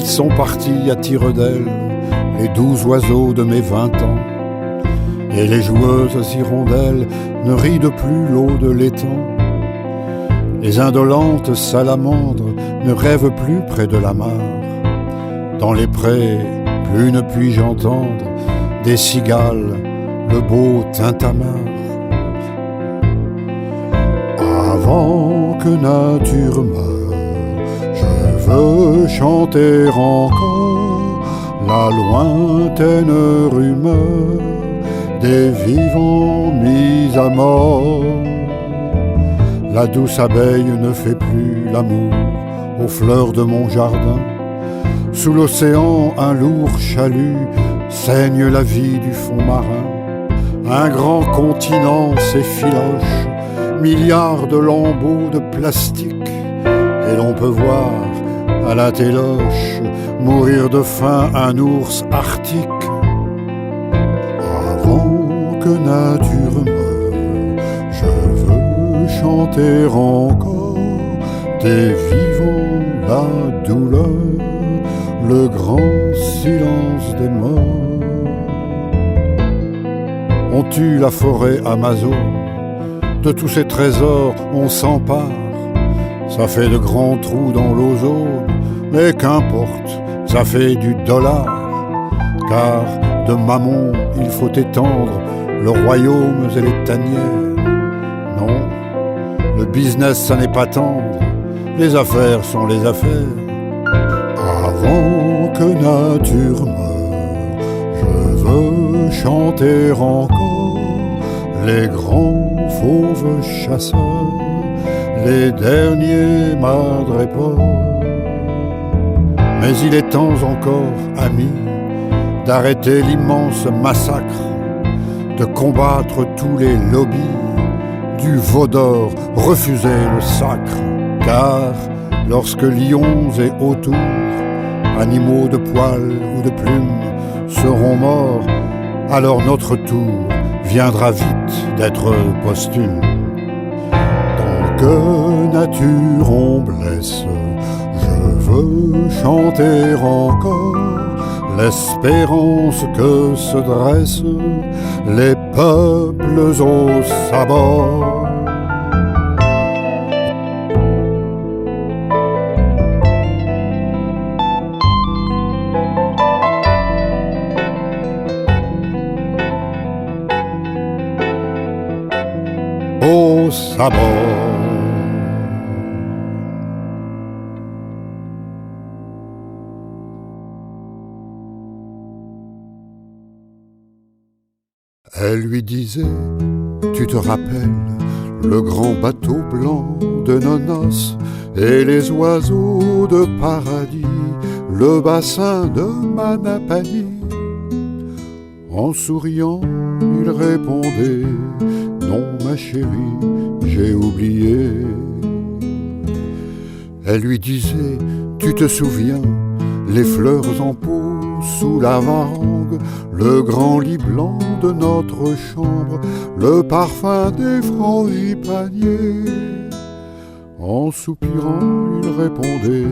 Ils sont partis à tire-d'aile, les doux oiseaux de mes 20 ans. Et les joueuses hirondelles ne rident plus l'eau de l'étang. Les indolentes salamandres ne rêvent plus près de la mare. Dans les prés, plus ne puis-je entendre des cigales, le beau tintamarre. Avant que nature meure, je veux chanter encore la lointaine rumeur des vivants mis à mort. La douce abeille ne fait plus l'amour aux fleurs de mon jardin. Sous l'océan, un lourd chalut saigne la vie du fond marin. Un grand continent s'effiloche, milliards de lambeaux de plastique, et l'on peut voir à la téloche mourir de faim un ours arctique. Avant que nature meure, je veux chanter encore des vivants la douleur, le grand silence des morts. On tue la forêt amazone, de tous ces trésors on s'empare. Ça fait de grands trous dans l'ozone, mais qu'importe, ça fait du dollar. Car de Mammon il faut étendre le royaume et les tanières. Non, le business ça n'est pas tendre, les affaires sont les affaires. Avant que nature meure, je veux chanter encore les grands fauves chasseurs, les derniers madrépores. Mais il est temps encore, amis, d'arrêter l'immense massacre, de combattre tous les lobbies, du veau d'or, refuser le sacre. Car lorsque lions et autour, animaux de poils ou de plumes seront morts, alors notre tour viendra vite d'être posthume. Tant que nature on blesse, je veux chanter encore l'espérance que se dressent les peuples aux sabords. Au sabot. Elle lui disait, tu te rappelles, le grand bateau blanc de nos noces et les oiseaux de paradis, le bassin de Manapani. En souriant, il répondait, non ma chérie, j'ai oublié. Elle lui disait, tu te souviens, les fleurs en pot sous la varangue, le grand lit blanc de notre chambre, le parfum des frangipaniers. En soupirant, il répondait,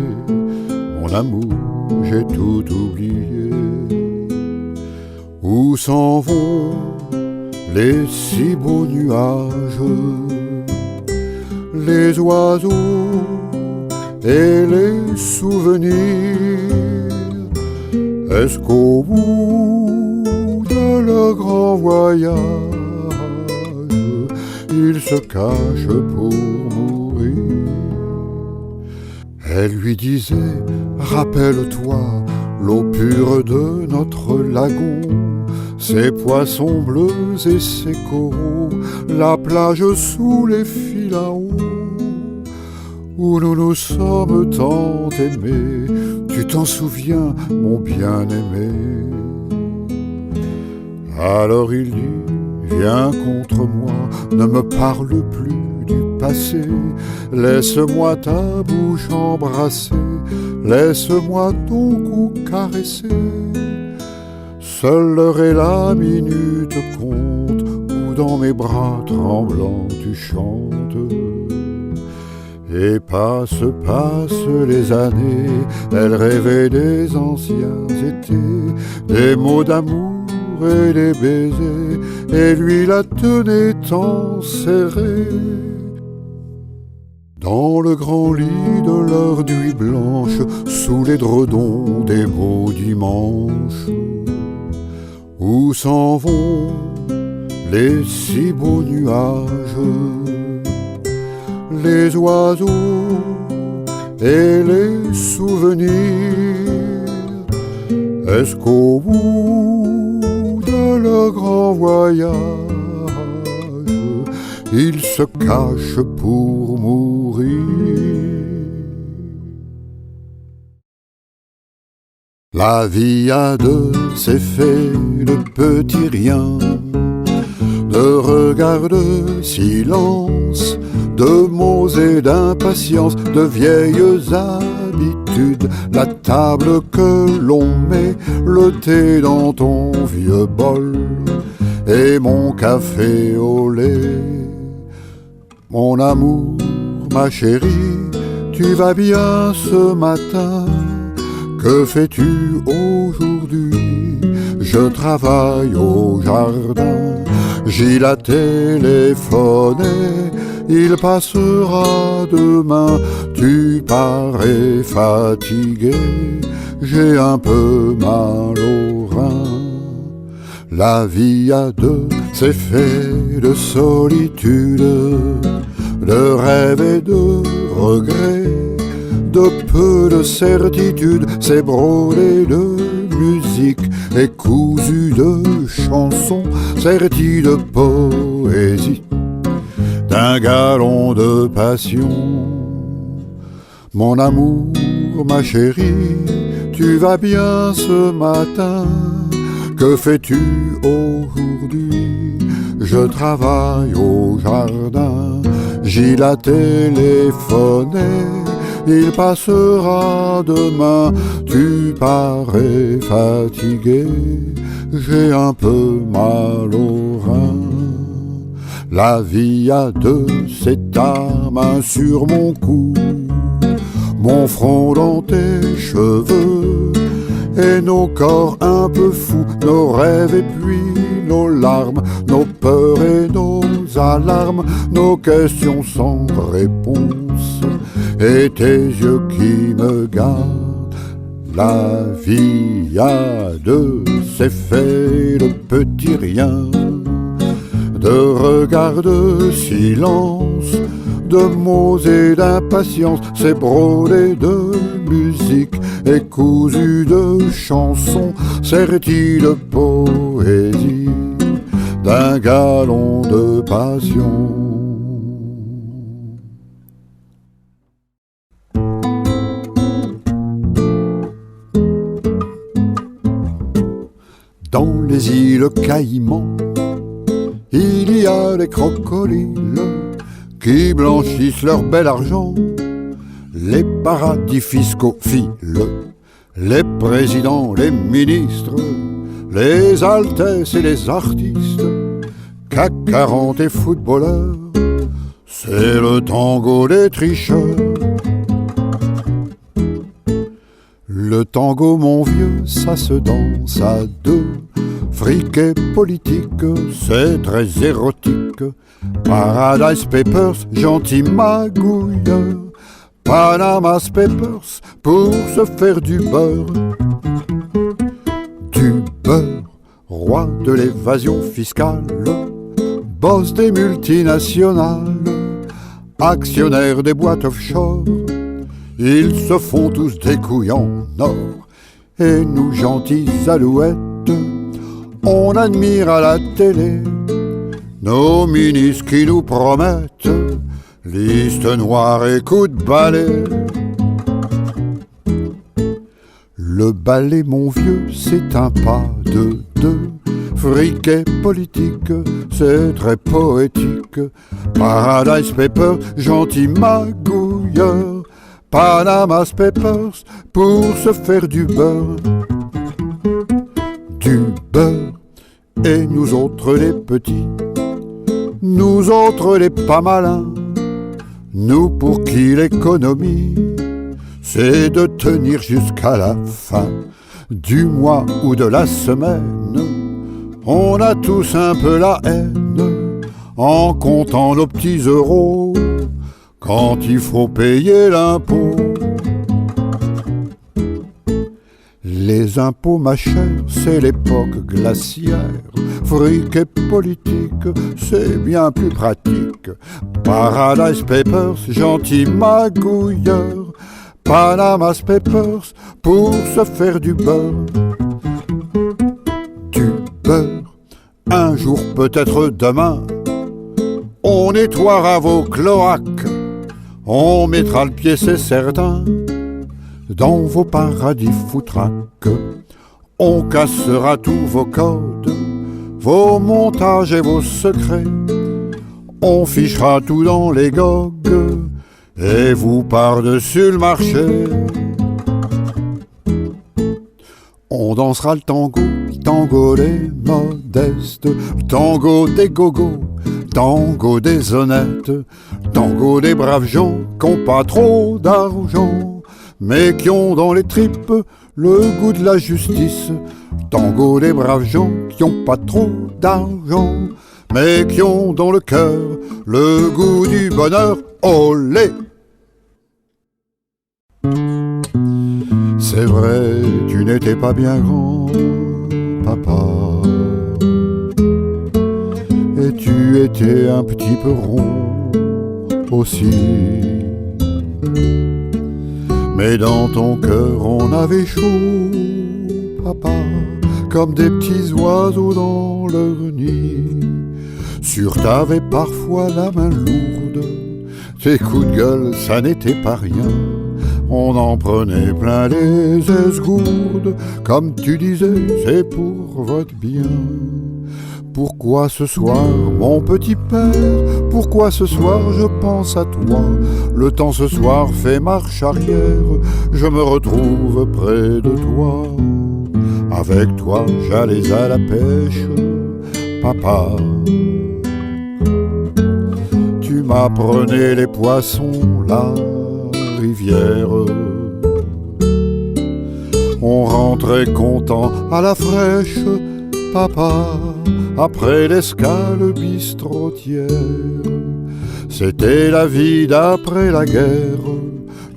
mon amour, j'ai tout oublié. Où s'en vont les si beaux nuages, les oiseaux et les souvenirs? Est-ce qu'au bout de leur grand voyage, ils se cachent pour mourir? Elle lui disait, rappelle-toi l'eau pure de notre lagon, ces poissons bleus et ces coraux, la plage sous les filaos, où nous nous sommes tant aimés. Tu t'en souviens, mon bien-aimé? Alors il dit, viens contre moi, ne me parle plus du passé, laisse-moi ta bouche embrasser, laisse-moi ton cou caresser. Seule l'heure et la minute comptent, où dans mes bras tremblants tu chantes. Et passent les années, elle rêvait des anciens étés, des mots d'amour et des baisers, et lui la tenait tant serrée. Dans le grand lit de leur nuit blanche, sous l'édredon des beaux dimanches, où s'en vont les si beaux nuages, les oiseaux et les souvenirs. Est-ce qu'au bout de leur grand voyage, ils se cachent pour mourir? La vie a de ses faits, de petits riens, de regards, de silence, de mots et d'impatience, de vieilles habitudes, la table que l'on met, le thé dans ton vieux bol et mon café au lait. Mon amour, ma chérie, tu vas bien ce matin? Que fais-tu aujourd'hui? Je travaille au jardin. Gilles a téléphoné, il passera demain. Tu parais fatigué, j'ai un peu mal au rein. La vie a de ses faits de solitude, de rêve et de regret, de peu de certitude. C'est brodé de musique et cousu de chansons, serti de poésie, d'un galon de passion. Mon amour, ma chérie, tu vas bien ce matin? Que fais-tu aujourd'hui? Je travaille au jardin. Gilles a téléphoné, il passera demain. Tu parais fatigué, j'ai un peu mal au rein. La vie a de c'est ta main sur mon cou, mon front dans tes cheveux, et nos corps un peu fous, nos rêves et puis nos larmes, nos peurs et nos alarmes, nos questions sans réponse, et tes yeux qui me gardent. La vie a de ses faits, de petits riens, de regards, de silence, de mots et d'impatience. C'est brodé de musique et cousu de chansons, serti de poésie, d'un galon de passion. Dans les îles Caïmans, il y a des crocodiles qui blanchissent leur bel argent. Les paradis fiscaux filent, les présidents, les ministres, les altesses et les artistes, CAC 40 et footballeurs, c'est le tango des tricheurs. Le tango, mon vieux, ça se danse à deux. Fric et politique, c'est très érotique. Paradise Papers, gentil magouilleur. Panama Papers, pour se faire du beurre. Du beurre, roi de l'évasion fiscale, boss des multinationales, actionnaire des boîtes offshore. Ils se font tous des couilles en or. Et nous, gentils alouettes, on admire à la télé nos ministres qui nous promettent liste noire et coup de balai. Le balai, mon vieux, c'est un pas de deux. Fric et politique, c'est très poétique. Paradise Papers, gentil magouilleur. Panama Papers, pour se faire du beurre. Du beurre, et nous autres les petits, nous autres les pas malins, Nous pour qui l'économie, c'est de tenir jusqu'à la fin du mois ou de la semaine. On a tous un peu la haine en comptant nos petits euros quand il faut payer l'impôt. Les impôts, ma chère, c'est l'époque glaciaire. Fric et politique, c'est bien plus pratique. Paradise Papers, gentil magouilleur. Panama's Papers, pour se faire du beurre. Du beurre, un jour, peut-être demain, on nettoiera vos cloaques. On mettra le pied, c'est certain, dans vos paradis foutraques. On cassera tous vos codes, vos montages et vos secrets. On fichera tout dans les gogues et vous par-dessus le marché. On dansera le tango des modestes, le tango des gogos, tango des honnêtes, tango des braves gens qui n'ont pas trop d'argent, mais qui ont dans les tripes le goût de la justice. Tango des braves gens qui n'ont pas trop d'argent, mais qui ont dans le cœur le goût du bonheur. Olé! C'est vrai, tu n'étais pas bien grand, papa, et tu étais un petit peu rond aussi. Mais dans ton cœur on avait chaud, papa, comme des petits oiseaux dans leur nid. Sûr t'avais parfois la main lourde, tes coups de gueule ça n'était pas rien. On en prenait plein les esgourdes, comme tu disais, c'est pour votre bien. Pourquoi ce soir, mon petit père, pourquoi ce soir je pense à toi? Le temps ce soir fait marche arrière, je me retrouve près de toi. Avec toi j'allais à la pêche, papa. Tu m'apprenais les poissons, la rivière. On rentrait content à la fraîche, papa, après l'escale bistrotière. C'était la vie d'après la guerre,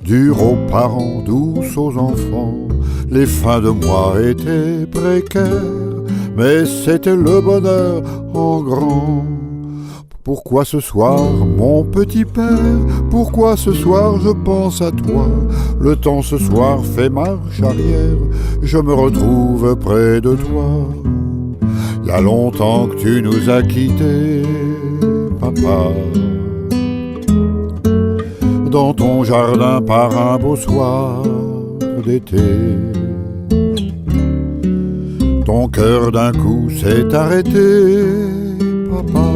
dure aux parents, douce aux enfants. Les fins de mois étaient précaires, mais c'était le bonheur en grand. Pourquoi ce soir, mon petit père, pourquoi ce soir je pense à toi? Le temps ce soir fait marche arrière, je me retrouve près de toi. Il y a longtemps que tu nous as quittés, papa, dans ton jardin par un beau soir d'été. Ton cœur d'un coup s'est arrêté, papa,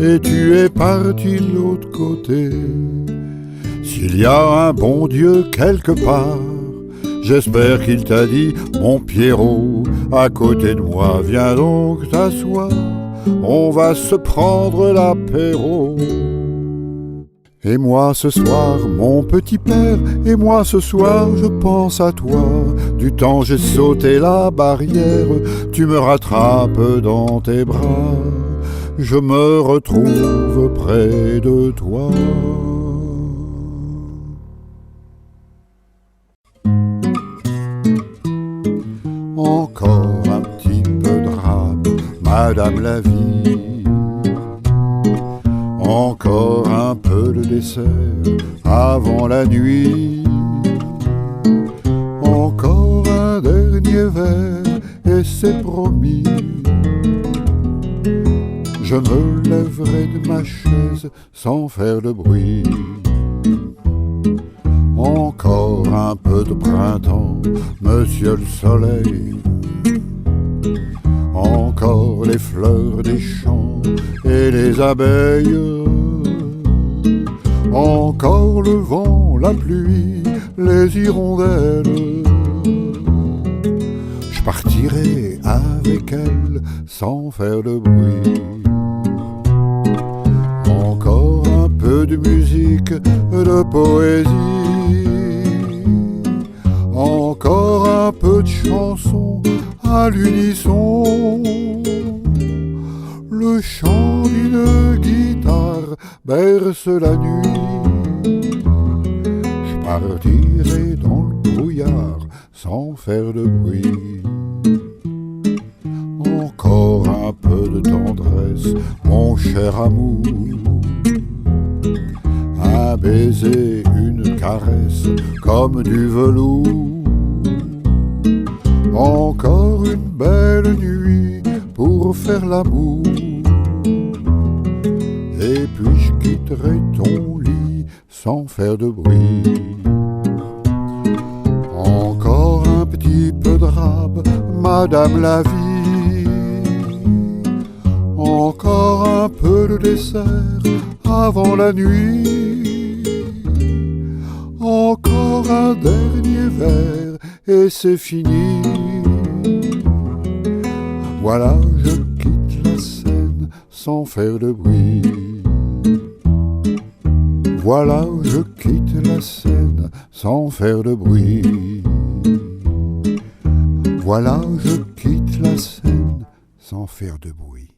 et tu es parti de l'autre côté. S'il y a un bon Dieu quelque part, j'espère qu'il t'a dit, mon Pierrot, à côté de moi, viens donc t'asseoir, on va se prendre l'apéro. Et moi ce soir, mon petit père, et moi ce soir, je pense à toi. Du temps j'ai sauté la barrière, tu me rattrapes dans tes bras. Je me retrouve près de toi. Encore un petit peu de rap, Madame la vie. Encore un peu de dessert avant la nuit. Encore un dernier verre et c'est promis. Je me lèverai de ma chaise sans faire de bruit. Encore un peu de printemps, monsieur le soleil. Encore les fleurs des champs et les abeilles. Encore le vent, la pluie, les hirondelles. Je partirai avec elle sans faire de bruit. Encore un peu peu de musique, de poésie, encore un peu de chansons à l'unisson. Le chant d'une guitare berce la nuit. Je partirai dans le brouillard sans faire de bruit. Encore un peu de tendresse, mon cher amour. Un baiser, une caresse, comme du velours. Encore une belle nuit pour faire l'amour. Et puis je quitterai ton lit sans faire de bruit. Encore un petit peu de rab, madame la vie. Encore un peu de dessert avant la nuit. Encore un dernier verre et c'est fini. Voilà, je quitte la scène sans faire de bruit. Voilà, je quitte la scène sans faire de bruit. Voilà, je quitte la scène sans faire de bruit.